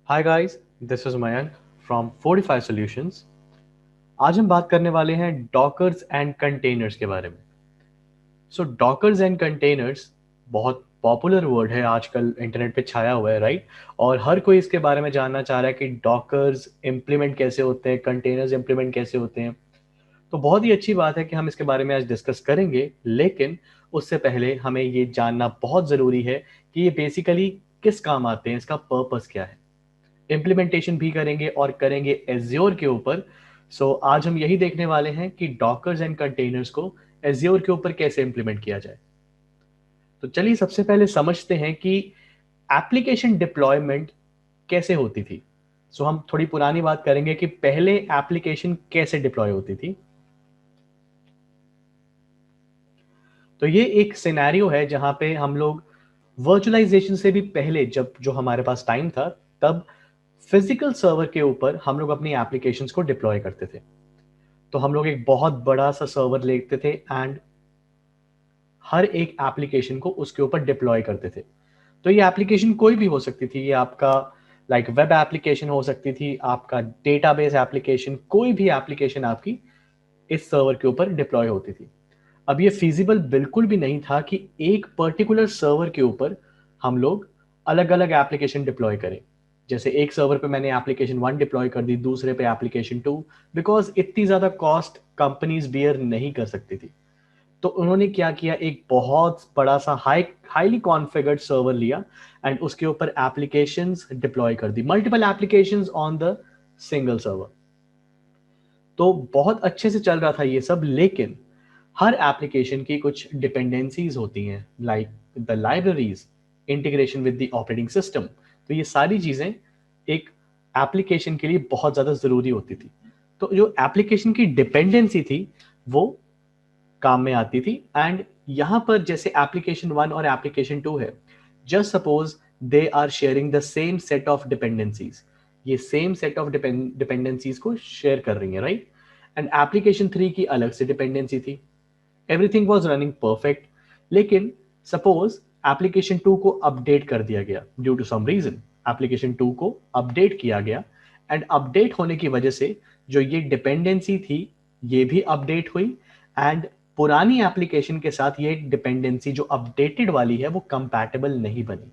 Hi guys, this is Mayank from 45 solutions. आज हम बात करने वाले हैं डॉकर्स एंड कंटेनर्स के बारे में। सो डॉकर्स एंड कंटेनर्स बहुत पॉपुलर वर्ड है, आजकल इंटरनेट पे छाया हुआ है, राइट। और हर कोई इसके बारे में जानना चाह रहा है कि डॉकर्स इम्प्लीमेंट कैसे होते हैं, कंटेनर्स इम्प्लीमेंट कैसे होते हैं। तो बहुत ही अच्छी बात है कि हम इसके बारे में आज डिस्कस करेंगे, लेकिन उससे पहले हमें ये जानना बहुत ज़रूरी है कि ये बेसिकली किस काम आते हैं, इसका पर्पस क्या है। इम्प्लीमेंटेशन भी करेंगे और करेंगे एज्योर के ऊपर। सो आज हम यही देखने वाले हैं कि डॉकर्स एंड कंटेनर्स को एज्योर के ऊपर कैसे इम्प्लीमेंट किया जाए। तो चलिए सबसे पहले समझते हैं कि एप्लीकेशन डिप्लॉयमेंट कैसे होती थी। सो हम थोड़ी पुरानी बात करेंगे कि पहले एप्लीकेशन कैसे डिप्लॉय होती थी। तो ये एक सिनेरियो है जहां पे हम लोग वर्चुअलाइजेशन से भी पहले, जब जो हमारे पास टाइम था, तब फिजिकल सर्वर के ऊपर हम लोग अपनी एप्लीकेशंस को डिप्लॉय करते थे। तो हम लोग एक बहुत बड़ा सा सर्वर लेते थे एंड हर एक एप्लीकेशन को उसके ऊपर डिप्लॉय करते थे। तो ये एप्लीकेशन कोई भी हो सकती थी, ये आपका लाइक वेब एप्लीकेशन हो सकती थी, आपका डेटाबेस एप्लीकेशन, कोई भी एप्लीकेशन आपकी इस सर्वर के ऊपर डिप्लॉय होती थी। अब ये फिजिबल बिल्कुल भी नहीं था कि एक पर्टिकुलर सर्वर के ऊपर हम लोग अलग अलग एप्लीकेशन डिप्लॉय करें। जैसे एक सर्वर पे मैंने एप्लीकेशन वन डिप्लॉय कर दी, दूसरे पे एप्लीकेशन टू, बिकॉज इतनी ज़्यादा कॉस्ट कंपनीज बियर नहीं कर सकती थी। तो उन्होंने क्या किया, एक बहुत बड़ा सा हाईली कॉन्फ़िगर्ड सर्वर लिया एंड उसके ऊपर एप्लीकेशंस डिप्लॉय कर दी, multiple applications on the single server. तो बहुत अच्छे से चल रहा था ये सब, लेकिन हर एप्लीकेशन की कुछ डिपेंडेंसीज होती हैं, like the libraries, integration with the operating system. तो ये सारी चीज़ें एक एप्लीकेशन के लिए बहुत ज़्यादा ज़रूरी होती थी। तो जो एप्लीकेशन की डिपेंडेंसी थी वो काम में आती थी। एंड यहाँ पर जैसे एप्लीकेशन वन और एप्लीकेशन टू है, just suppose they are sharing the same set of dependencies, ये सेम सेट ऑफ डिपेंडेंसीज को शेयर कर रही है, राइट। एंड एप्लीकेशन थ्री की अलग से डिपेंडेंसी थी, एवरीथिंग वॉज रनिंग परफेक्ट। लेकिन सपोज एप्लीकेशन टू को अपडेट कर दिया गया, due to some reason application two को अपडेट किया गया एंड अपडेट होने की वजह से जो ये डिपेंडेंसी थी ये भी अपडेट हुई एंड पुरानी एप्लीकेशन के साथ ये डिपेंडेंसी जो अपडेटेड वाली है वो कंपैटिबल नहीं बनी।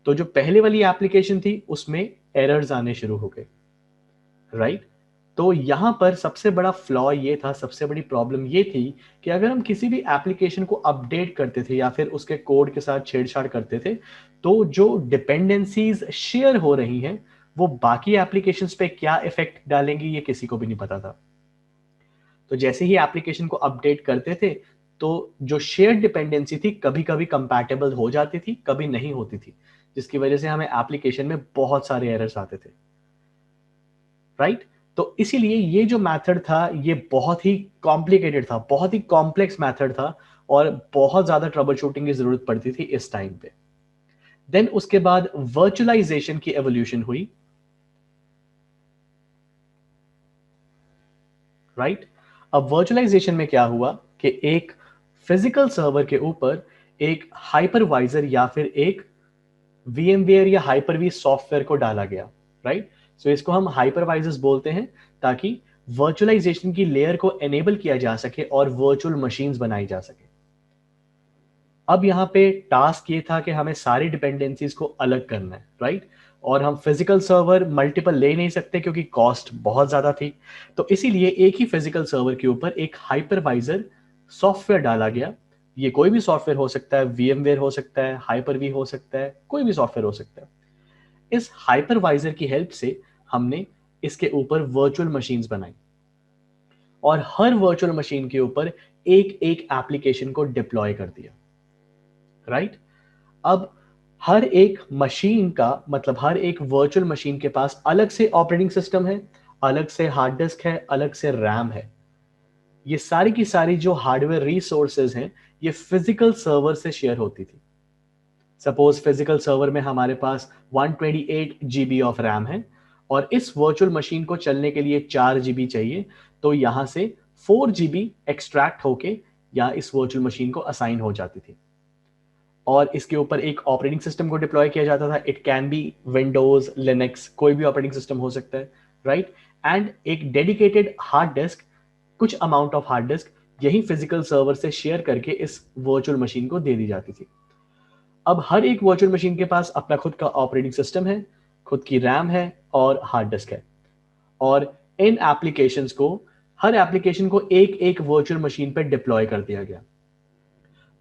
तो जो पहले वाली एप्लीकेशन थी उसमें एरर्स आने शुरू हो गए, राइट। तो यहां पर सबसे बड़ा फ्लॉ ये था, सबसे बड़ी प्रॉब्लम ये थी कि अगर हम किसी भी एप्लीकेशन को अपडेट करते थे या फिर उसके कोड के साथ छेड़छाड़ करते थे, तो जो डिपेंडेंसीज शेयर हो रही हैं वो बाकी एप्लीकेशंस पे क्या इफेक्ट डालेंगी ये किसी को भी नहीं पता था। तो जैसे ही एप्लीकेशन को अपडेट करते थे तो जो शेयर डिपेंडेंसी थी कभी कभी कंपैटिबल हो जाती थी, कभी नहीं होती थी, जिसकी वजह से हमें एप्लीकेशन में बहुत सारे एरर्स आते थे, राइट। तो इसीलिए ये जो मेथड था ये बहुत ही कॉम्प्लिकेटेड था, बहुत ही कॉम्प्लेक्स मेथड था और बहुत ज्यादा ट्रबल शूटिंग की जरूरत पड़ती थी इस टाइम पे। देन उसके बाद वर्चुअलाइजेशन की एवोल्यूशन हुई, राइट। अब वर्चुअलाइजेशन में क्या हुआ कि एक फिजिकल सर्वर के ऊपर एक हाइपरवाइजर या फिर एक VMware या हाइपर-V सॉफ्टवेयर को डाला गया, राइट। सो इसको हम हाइपरवाइजर्स बोलते हैं, ताकि वर्चुअलाइजेशन की लेयर को एनेबल किया जा सके और वर्चुअल मशीन्स बनाई जा सके। अब यहाँ पे टास्क ये था कि हमें सारी डिपेंडेंसीज को अलग करना है, राइट। और हम फिजिकल सर्वर मल्टीपल ले नहीं सकते क्योंकि कॉस्ट बहुत ज्यादा थी। तो इसीलिए एक ही फिजिकल सर्वर के ऊपर एक हाइपरवाइजर सॉफ्टवेयर डाला गया। ये कोई भी सॉफ्टवेयर हो सकता है, VMware हो सकता है, हाइपर-V हो सकता है, कोई भी सॉफ्टवेयर हो सकता है। इस हाइपरवाइजर की हेल्प से हमने इसके ऊपर वर्चुअल मशीन्स बनाई और हर वर्चुअल मशीन के ऊपर एक एक एप्लीकेशन को डिप्लॉय कर दिया, राइट। अब हर एक मशीन का मतलब हर एक वर्चुअल मशीन के पास अलग से ऑपरेटिंग सिस्टम है, अलग से हार्ड डिस्क है, अलग से रैम है। ये सारी की सारी जो हार्डवेयर रिसोर्सेज हैं ये फिजिकल सर्वर से शेयर होती थी। सपोज फिजिकल सर्वर में हमारे पास 128 GB ऑफ रैम है और इस वर्चुअल मशीन को चलने के लिए 4 GB चाहिए। तो यहां से 4 GB एक्सट्रैक्ट होके या इस वर्चुअल मशीन को असाइन हो जाती थी। और इसके ऊपर एक ऑपरेटिंग सिस्टम को डिप्लॉय किया जाता था. It can be Windows, Linux, कोई भी ऑपरेटिंग सिस्टम हो सकता है, राइट. एंड एक डेडिकेटेड हार्ड डिस्क, कुछ अमाउंट ऑफ हार्ड डिस्क यही फिजिकल सर्वर से शेयर करके इस वर्चुअल मशीन को दे दी जाती थी. अब हर एक वर्चुअल मशीन के पास अपना खुद का ऑपरेटिंग सिस्टम है, खुद की रैम है और हार्ड डिस्क है. और इन एप्लीकेशंस को, हर एप्लीकेशन को एक एक वर्चुअल मशीन पर डिप्लॉय कर दिया गया.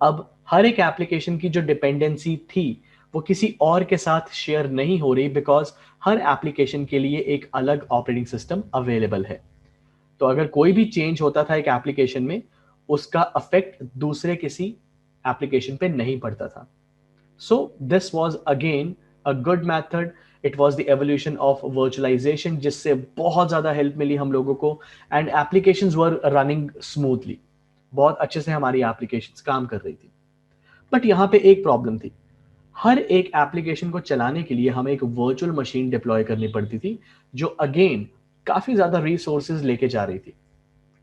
अब हर एक एप्लीकेशन की जो डिपेंडेंसी थी वो किसी और के साथ शेयर नहीं हो रही, बिकॉज हर एप्लीकेशन के लिए एक अलग ऑपरेटिंग सिस्टम अवेलेबल है. तो अगर कोई भी चेंज होता था एक एप्लीकेशन में, उसका अफेक्ट दूसरे किसी एप्लीकेशन पे नहीं पड़ता था. So this was again a good method. It was the evolution of virtualization, जिससे बहुत ज्यादा हेल्प मिली हम लोगों को, and applications were running smoothly. बहुत अच्छे से हमारी एप्लीकेशंस काम कर रही थी. बट यहाँ पे एक प्रॉब्लम थी. हर एक एप्लीकेशन को चलाने के लिए हमें एक वर्चुअल मशीन डिप्लॉय करनी पड़ती थी, जो अगेन काफी ज्यादा रिसोर्सेज लेके जा रही थी.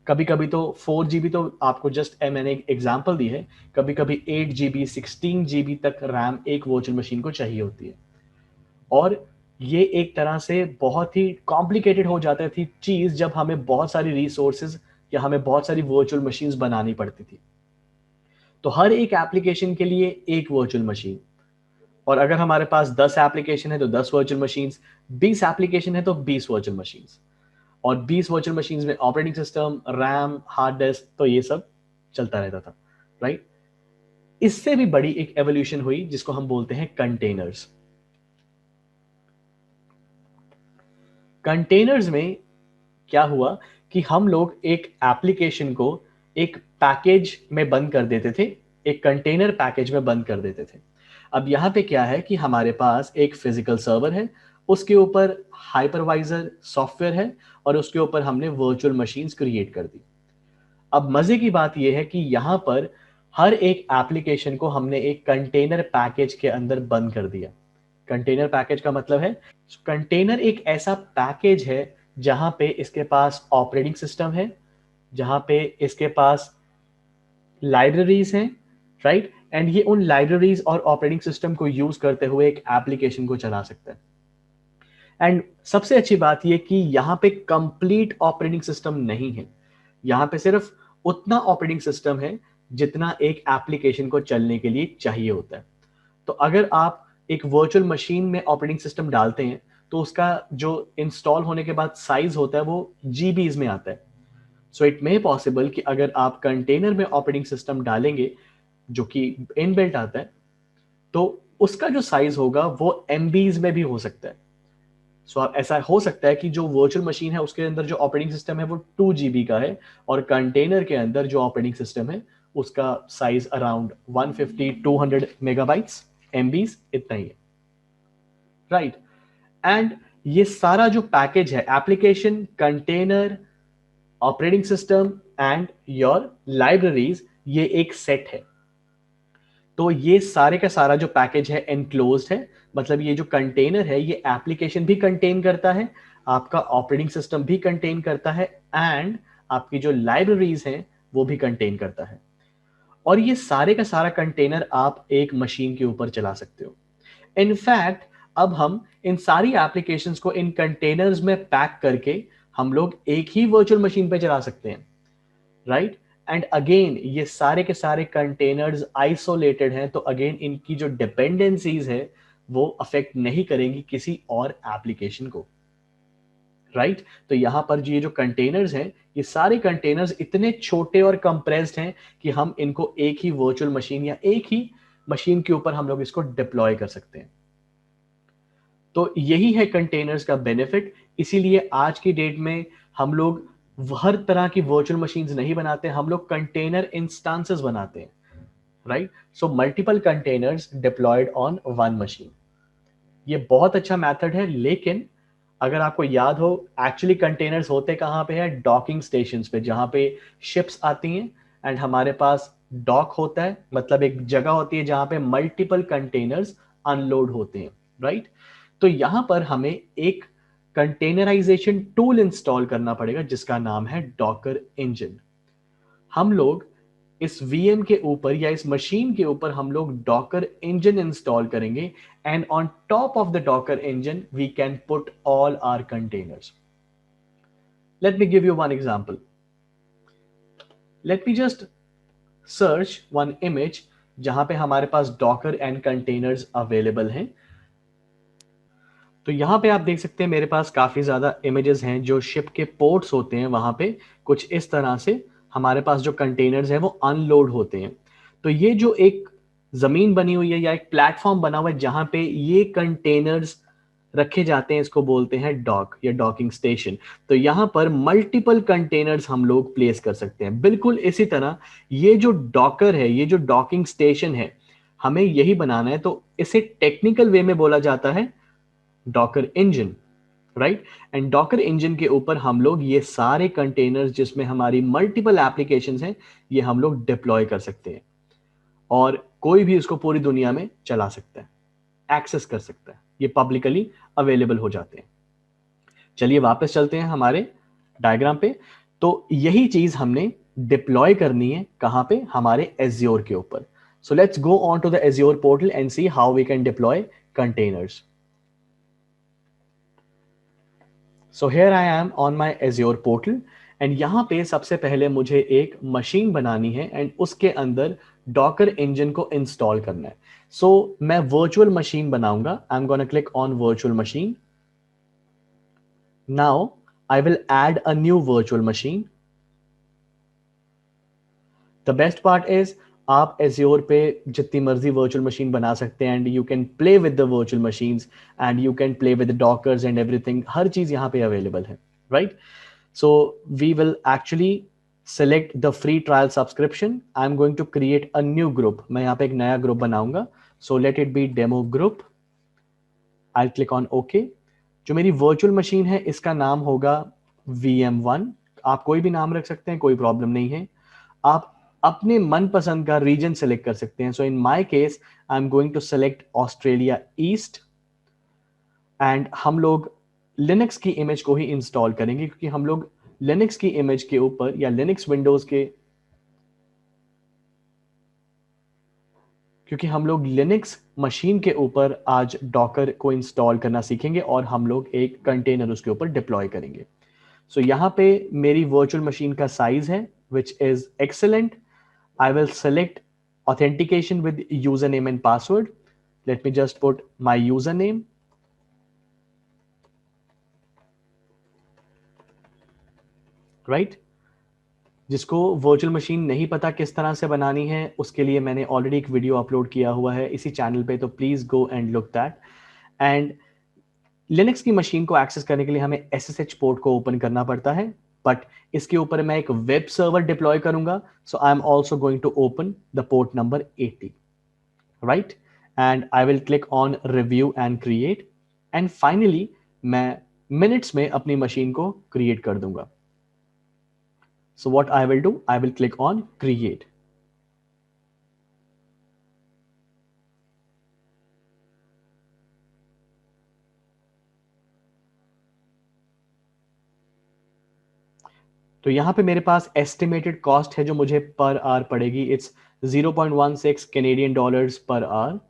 कभी कभी तो 4 GB, तो आपको जस्ट मैंने एक एग्जांपल दी है, कभी कभी 8 GB 16 GB तक रैम एक वर्चुअल मशीन को चाहिए होती है. और ये एक तरह से बहुत ही कॉम्प्लिकेटेड हो जाती थी चीज, जब हमें बहुत सारी रिसोर्सेज या हमें बहुत सारी वर्चुअल मशीन्स बनानी पड़ती थी. तो हर एक एप्लीकेशन के लिए एक वर्चुअल मशीन. और अगर हमारे पास 10 एप्लीकेशन है तो 10 वर्चुअल मशीन्स, 20 एप्लीकेशन है तो 20 वर्चुअल मशीन्स. और 20 वर्चुअल मशीन्स में operating system, RAM, hard disk, तो ये सब चलता रहता था, राइट. इससे भी बड़ी एक एवोल्यूशन हुई जिसको हम बोलते हैं कंटेनर्स. कंटेनर्स में क्या हुआ कि हम लोग एक एप्लीकेशन को एक पैकेज में बंद कर देते थे, एक कंटेनर पैकेज में बंद कर देते थे. अब यहां पे क्या है कि हमारे पास एक फिजिकल सर्वर है, उसके ऊपर हाइपरवाइजर सॉफ्टवेयर है, और उसके ऊपर हमने वर्चुअल मशीन्स क्रिएट कर दी. अब मजे की बात यह है कि यहां पर हर एक एप्लीकेशन को हमने एक कंटेनर पैकेज के अंदर बंद कर दिया. कंटेनर पैकेज का मतलब है, कंटेनर एक ऐसा पैकेज है जहां पे इसके पास ऑपरेटिंग सिस्टम है, जहां पे इसके पास लाइब्रेरीज हैं, राइट. एंड ये उन लाइब्रेरीज और ऑपरेटिंग सिस्टम को यूज करते हुए एक एप्लीकेशन को चला सकता है. एंड सबसे अच्छी बात यह कि यहां पे कंप्लीट ऑपरेटिंग सिस्टम नहीं है. यहां पे सिर्फ उतना ऑपरेटिंग सिस्टम है जितना एक एप्लीकेशन को चलने के लिए चाहिए होता है. तो अगर आप एक वर्चुअल मशीन में ऑपरेटिंग सिस्टम डालते हैं, तो उसका जो इंस्टॉल होने के बाद साइज होता है वो जीबीज में आता है. सो इट मे पॉसिबल कि अगर आप कंटेनर में ऑपरेटिंग सिस्टम डालेंगे जो कि इनबिल्ट आता है, तो उसका जो साइज होगा वो एमबीज में भी हो सकता है. सो आप ऐसा हो सकता है कि जो वर्चुअल मशीन है उसके अंदर जो ऑपरेटिंग सिस्टम है वो 2 GB का है, और कंटेनर के अंदर जो ऑपरेटिंग सिस्टम है उसका साइज अराउंड 150-200 मेगाबाइट्स, एमबीज इतना ही है, राइट. एंड ये सारा जो पैकेज है, application, container, operating system and your libraries, ये एक सेट है. तो ये सारे का सारा जो पैकेज है एनक्लोज्ड है. मतलब ये जो कंटेनर है ये एप्लीकेशन भी कंटेन करता है, आपका ऑपरेटिंग सिस्टम भी कंटेन करता है, एंड आपकी जो लाइब्रेरीज हैं वो भी कंटेन करता है. और ये सारे का सारा कंटेनर आप एक मशीन के ऊपर चला सकते हो. इनफैक्ट अब हम इन सारी एप्लीकेशंस को इन कंटेनर्स में पैक करके हम लोग एक ही वर्चुअल मशीन पे चला सकते हैं, राइट. एंड अगेन ये सारे के सारे कंटेनर्स आइसोलेटेड हैं, तो अगेन इनकी जो डिपेंडेंसीज है वो अफेक्ट नहीं करेंगी किसी और एप्लीकेशन को, राइट. तो यहां पर ये जो कंटेनर्स हैं, ये सारे कंटेनर्स इतने छोटे और कंप्रेस्ड हैं कि हम इनको एक ही वर्चुअल मशीन या एक ही मशीन के ऊपर हम लोग इसको डिप्लॉय कर सकते हैं. तो यही है कंटेनर्स का बेनिफिट. इसीलिए आज की डेट में हम लोग हर तरह की वर्चुअल मशीन्स नहीं बनाते, हम लोग कंटेनर इंस्टांसेस बनाते हैं, right. So multiple containers diploid on one machine. ये बहुत अच्छा मेथड है, लेकिन अगर आपको याद हो, एक्चुअली कंटेनर्स होते कहां पे है? डॉकिंग स्टेशंस पे, जहां पे शिप्स आती हैं एंड हमारे पास डॉक होता है, मतलब एक जगह होती है जहां पे मल्टीपल कंटेनर्स अनलोड होते हैं, राइट. तो यहां पर हमें एक कंटेनराइजेशन टूल इंस्टॉल करना पड़ेगा जिसका नाम है डॉकर इंजन. हम लोग इस वीएम के ऊपर या इस मशीन के ऊपर हम लोग डॉकर इंजन इंस्टॉल करेंगे and on top of the docker engine we can put all our containers. Let me give you one example. Let me just search one image जहां पे हमारे पास डॉकर एंड कंटेनर्स अवेलेबल हैं. तो यहां पे आप देख सकते हैं मेरे पास काफी ज्यादा इमेजेस हैं जो शिप के पोर्ट्स होते हैं, वहां पे कुछ इस तरह से हमारे पास जो कंटेनर्स हैं वो अनलोड होते हैं. तो ये जो एक जमीन बनी हुई है या एक प्लेटफॉर्म बना हुआ है जहां पे ये कंटेनर्स रखे जाते हैं, इसको बोलते हैं डॉक या डॉकिंग स्टेशन. तो यहां पर मल्टीपल कंटेनर्स हम लोग प्लेस कर सकते हैं. बिल्कुल इसी तरह ये जो डॉकर है, ये जो डॉकिंग स्टेशन है, हमें यही बनाना है. तो इसे टेक्निकल वे में बोला जाता है Docker engine, right. And Docker engine के ऊपर हम लोग ये सारे कंटेनर्स जिसमें हमारी मल्टीपल एप्लीकेशंस हैं, ये हम लोग डिप्लॉय कर सकते हैं और कोई भी इसको पूरी दुनिया में चला सकता है, एक्सेस कर सकता है. ये पब्लिकली अवेलेबल हो जाते हैं. चलिए वापस चलते हैं हमारे डायग्राम पे. तो यही चीज हमने डिप्लॉय करनी है कहां पे, हमारे एज्योर के ऊपर. So let's go on to the Azure portal and see how we can deploy containers. So here I am on my Azure portal and यहाँ पे सबसे पहले मुझे एक मशीन बनानी है एंड उसके अंदर डॉकर इंजन को इंस्टॉल करना है. सो मैं वर्चुअल मशीन बनाऊंगा. I am gonna click on virtual machine. Now I will add a new virtual machine. The best part is आप एज्योर पे जितनी मर्जी वर्चुअल मशीन बना सकते हैं and you can play with the virtual machines and you can play with dockers and everything. हर चीज यहाँ पे अवेलेबल है, right. So we will actually select the free trial subscription. I'm going to create a new group. मैं यहाँ पे एक नया ग्रुप बनाऊंगा. So let it be demo group. I'll click on OK. जो मेरी वर्चुअल मशीन है इसका नाम होगा VM1. आप कोई भी नाम रख सकते हैं, कोई प्रॉब्लम नहीं है. आप अपने मनपसंद का रीजन सेलेक्ट कर सकते हैं. So in my case I am going to select Australia east and हम लोग लिनक्स की इमेज को ही इंस्टॉल करेंगे क्योंकि हम लोग लिनक्स की इमेज के ऊपर या लिनक्स विंडोज के क्योंकि हम लोग लिनक्स मशीन के ऊपर आज डॉकर को इंस्टॉल करना सीखेंगे और हम लोग एक कंटेनर उसके ऊपर डिप्लॉय करेंगे. सो यहाँ पे मेरी वर्चुअल मशीन का साइज है which is excellent. I will select authentication with user name and password. Late me just put my user name. Right. जिसको वर्चुअल मशीन नहीं पता किस तरह से बनानी है उसके लिए मैंने ऑलरेडी एक वीडियो अपलोड किया हुआ है इसी चैनल पे, तो please go and look that. And Linux की मशीन को एक्सेस करने के लिए हमें SSH पोर्ट को ओपन करना पड़ता है, बट इसके ऊपर मैं एक वेब सर्वर डिप्लॉय करूंगा. So I am also going to open the port number 80, right. And I will click on review and create and finally मैं मिनट्स में अपनी मशीन को क्रिएट कर दूंगा. So what I will do, I will click on create. तो यहां पे मेरे पास एस्टिमेटेड कॉस्ट है जो मुझे पर आवर पड़ेगी. It's 0.16 Canadian dollars per hour.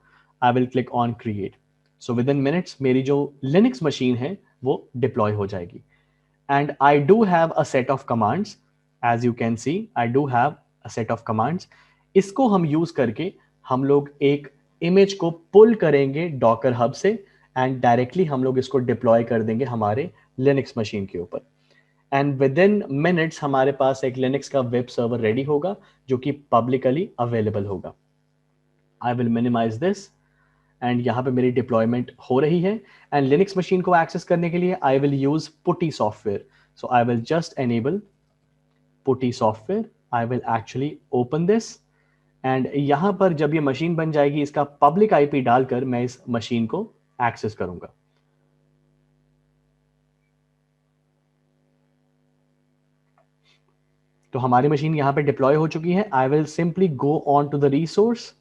I will click on create. So with in minutes मेरी जो लिनक्स मशीन है वो डिप्लॉय हो जाएगी. And I do have a set of commands. As you can see, I do have a set of commands. इसको हम use करके हम लोग एक इमेज को पुल करेंगे डॉकर हब से एंड डायरेक्टली हम लोग इसको डिप्लॉय कर देंगे हमारे लिनक्स मशीन के ऊपर. एंड विद इन मिनट्स हमारे पास एक लिनक्स का वेब सर्वर रेडी होगा जो कि पब्लिकली अवेलेबल होगा. I will minimise this and यहाँ पे मेरी डिप्लॉयमेंट हो रही है. एंड लिनक्स मशीन को एक्सेस करने के लिए आई will use putty software. So I will just enable Putty software. I will actually open this and यहां पर जब ये मशीन बन जाएगी इसका पब्लिक IP डालकर मैं इस मशीन को एक्सेस करूंगा. तो हमारी मशीन यहां पे डिप्लॉय हो चुकी है. I will simply go on to the resource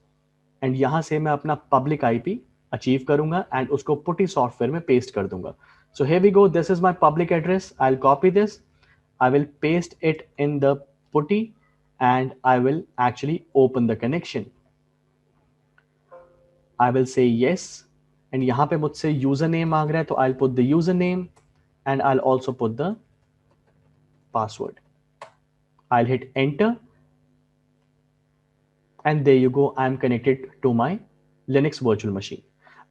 and यहां से मैं अपना पब्लिक IP अचीव करूंगा एंड उसको पुटी सॉफ्टवेयर में पेस्ट कर दूंगा. So here we go. This is my public address. I will copy this. I will paste it in the putty and I will actually open the connection. I will say yes, and यहाँ पे मुझसे user name मांग रहा है, तो I'll put the username and I'll also put the password. I'll hit enter and there you go, I'm connected to my Linux virtual machine.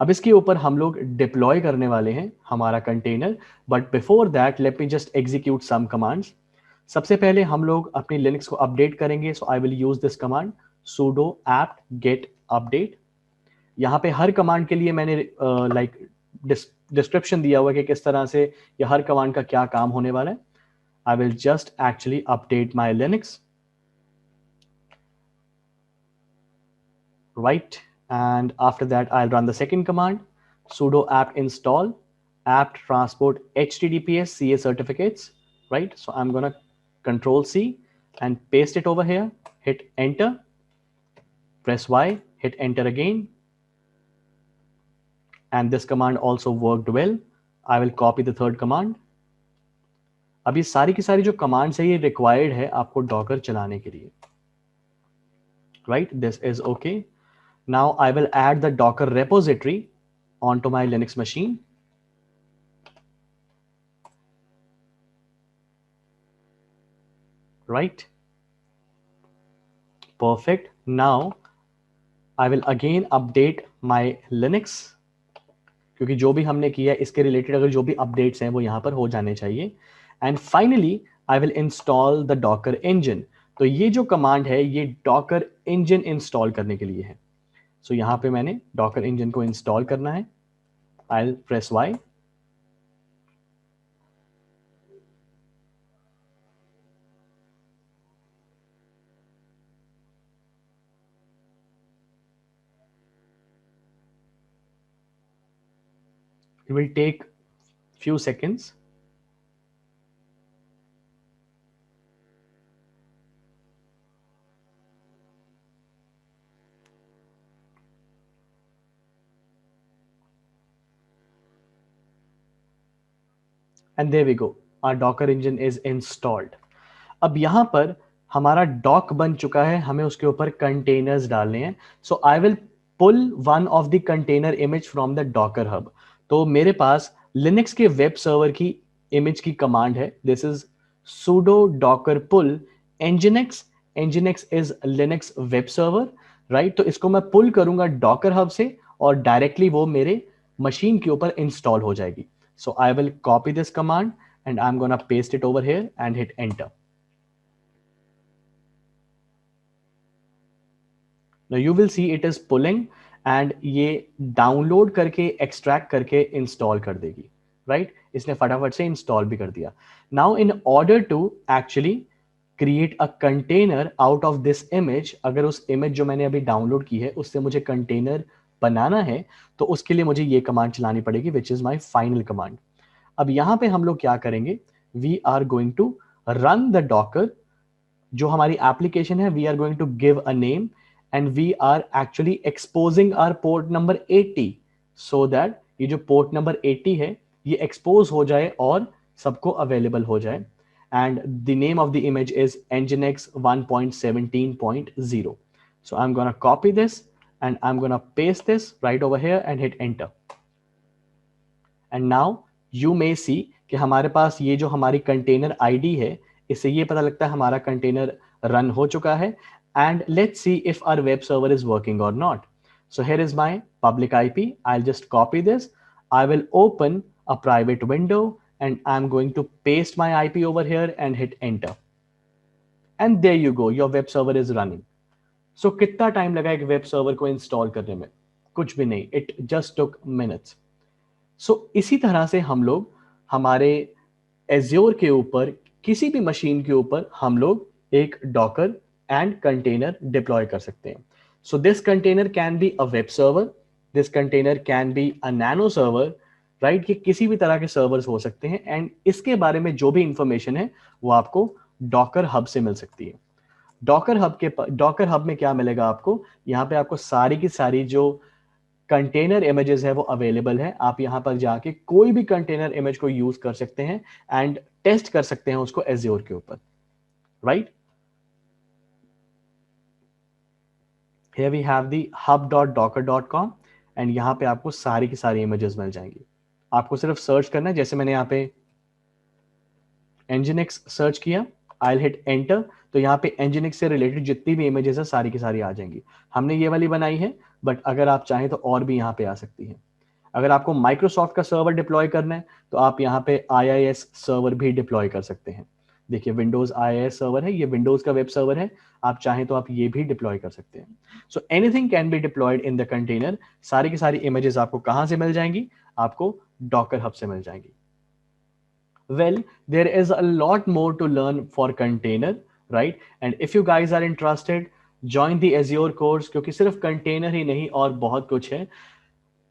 अब इसके ऊपर हम लोग डिप्लॉय करने वाले हैं हमारा container, but before that let me just execute some commands. सबसे पहले हम लोग अपनी लिनक्स को अपडेट करेंगे, so I will use this command sudo apt get update. यहाँ पे हर कमांड के लिए मैंने लाइक डिस्क्रिप्शन दिया हुआ है कि किस तरह से या हर कमांड का क्या काम होने वाला है. I will just actually update my Linux, right? And after that, I'll run the second command, sudo apt install apt transport https ca certificates, right? So I'm gonna control C and paste it over here, hit enter, press Y, hit enter again, and this command also worked well. I will copy the third command. अब ये सारी की सारी जो commands है ये required है आपको डॉकर चलाने के लिए, right? This is okay. Now I will add the Docker repository onto my Linux machine. Right? Perfect. Now I will again update my Linux, क्योंकि जो भी हमने किया है इसके रिलेटेड अगर जो भी अपडेट्स हैं वो यहाँ पर हो जाने चाहिए. And finally I will install the docker engine. तो ये जो कमांड है ये डॉकर इंजन इंस्टॉल करने के लिए है. सो यहाँ पे मैंने डॉकर इंजन को इंस्टॉल करना है. I will press Y. It will take few seconds. And there we go, our Docker engine is installed. अब यहाँ पर हमारा डॉक बन चुका है, हमें उसके ऊपर कंटेनर्स डालने हैं. So I will pull one of the container image from the Docker Hub. तो मेरे पास लिनक्स के वेब सर्वर की इमेज की कमांड है. This is sudo docker pull nginx. nginx is Linux web server, right? तो इसको मैं पुल करूंगा डॉकर हब से और डायरेक्टली वो मेरे मशीन के ऊपर इंस्टॉल हो जाएगी. So I will copy this command and I'm going to paste it over here and hit enter. Now you will see it is pulling and ये download करके extract करके install कर देगी, right? इसने फटाफट से install भी कर दिया. Now in order to actually create a container out of this image, अगर उस image जो मैंने अभी download की है उससे मुझे container बनाना है तो उसके लिए मुझे ये कमांड चलानी पड़ेगी, which is my final command. अब यहां पे हम लोग क्या करेंगे, we are going to run the docker. जो हमारी एप्लीकेशन है we are going to give a name and we are actually exposing our port number 80 so that ये जो पोर्ट नंबर 80 है ये एक्सपोज हो जाए और सबको अवेलेबल हो जाए. And the name of the image is nginx 1.17.0. So I'm going to copy this and I'm going to paste this right over here and hit enter. And now you may see कि हमारे पास ये जो हमारी container ID है इससे ये पता लगता है हमारा कंटेनर रन हो चुका है. And let's see if our web server is working और not. So here is my public IP. I will just copy this. I will open a private window and I am going to paste my IP over here and hit enter. And there you go, your web server is running. So कितना time लगा एक web server को install करने में? कुछ भी नहीं, it just took minutes. सो इसी तरह से हम लोग हमारे एज्योर के ऊपर किसी भी मशीन के ऊपर हम लोग एक डॉकर एंड कंटेनर डिप्लॉय कर सकते हैं. So this container can be a web server, this container can be a nano server, right? ये किसी भी तरह के सर्वर्स हो सकते हैं एंड इसके बारे में जो भी इंफॉर्मेशन है वो आपको डॉकर हब से मिल सकती है. डॉकर हब में क्या मिलेगा आपको? यहाँ पे आपको सारी की सारी जो कंटेनर इमेजेस है वो अवेलेबल है. आप यहां पर जाके कोई भी कंटेनर इमेज को यूज कर सकते हैं एंड टेस्ट कर सकते हैं उसको एज्योर के ऊपर, right? Here we have the hub.docker.com and यहाँ पे आपको सारी की सारी इमेजेस मिल जाएंगी. आपको सिर्फ सर्च करना है, जैसे मैंने यहाँ पे Nginx सर्च किया, I'll hit enter, तो यहाँ पे Nginx से रिलेटेड जितनी भी इमेजेस है सारी की सारी आ जाएंगी. हमने ये वाली बनाई है, बट अगर आप चाहें तो और भी यहाँ पे आ सकती है. अगर आपको माइक्रोसॉफ्ट का सर्वर डिप्लॉय करना है तो आप यहाँ पे IIS सर्वर भी डिप्लॉय कर सकते हैं. देखिए विंडोज IIS सर्वर है, ये विंडोज का वेब सर्वर है, आप चाहें तो आप ये भी डिप्लॉय कर सकते हैं. So anything can be diploid in the container. सारी की सारी इमेजेस आपको कहां से मिल जाएंगी? आपको डॉकर हब से मिल जाएंगी. Well, there is a lot more to learn for container, right? And if you guys are interested, join the Azure course, क्योंकि सिर्फ कंटेनर ही नहीं और बहुत कुछ है.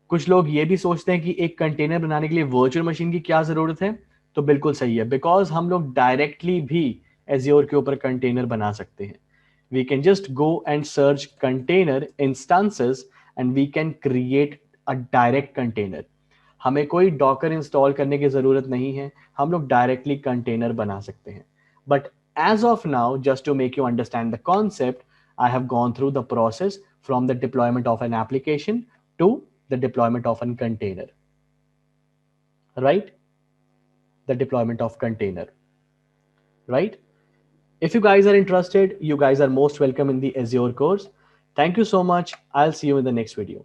कुछ लोग ये भी सोचते हैं कि एक कंटेनर बनाने के लिए वर्चुअल मशीन की क्या जरूरत है. तो बिल्कुल सही है, बिकॉज हम लोग डायरेक्टली भी एज्योर के ऊपर कंटेनर बना सकते हैं. We can just go and search container instances and we can create a direct container. हमें कोई डॉकर इंस्टॉल करने की जरूरत नहीं है, हम लोग डायरेक्टली कंटेनर बना सकते हैं. But as of now, just to make you understand the concept, I have gone through the process from the deployment of an application to the deployment of a container, right? The deployment of container, right? If you guys are interested, you guys are most welcome in the Azure course. Thank you so much. I'll see you in the next video.